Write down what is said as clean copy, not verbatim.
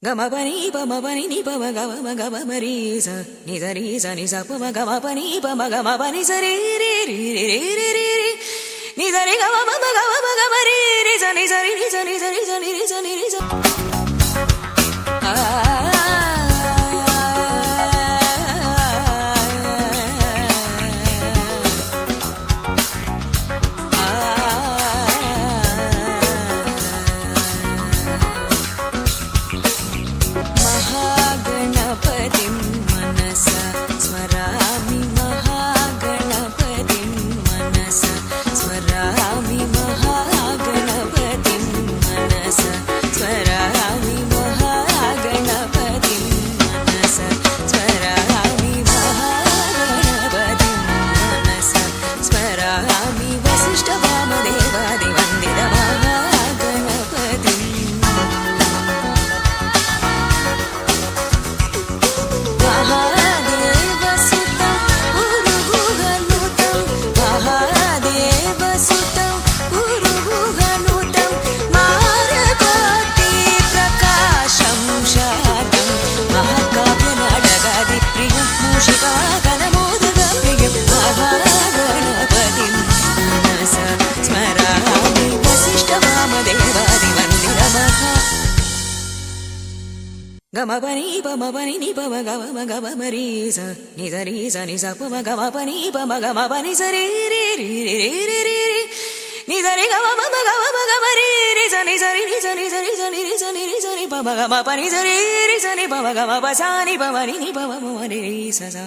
Gama pani pa ma pani ni pa ma gama mari sa ni sa ri sa ni sa pa ma gama pani pa ma gama pani sa ri ri ri ri ri ri ri ri ni sa ri gama ma gama ri ri sa ni sa ri ni sa ni sa ri sa ni ri sa ni ri sa Gama pani pa ma pani ni pa ma gama mari sa ni sa ni sa pa ma gama pani pa ma gama pani sa ri ri ri ri ri ri ri ri ni sa ri gama ma gama ri ri sa ni sa ri ni sa ni sa ri sa ni ri sa ni ri sa ni pa ma gama pani sa ri ri sa ni pa ma gama pa sa ni pa ma ni pa ma ri sa sa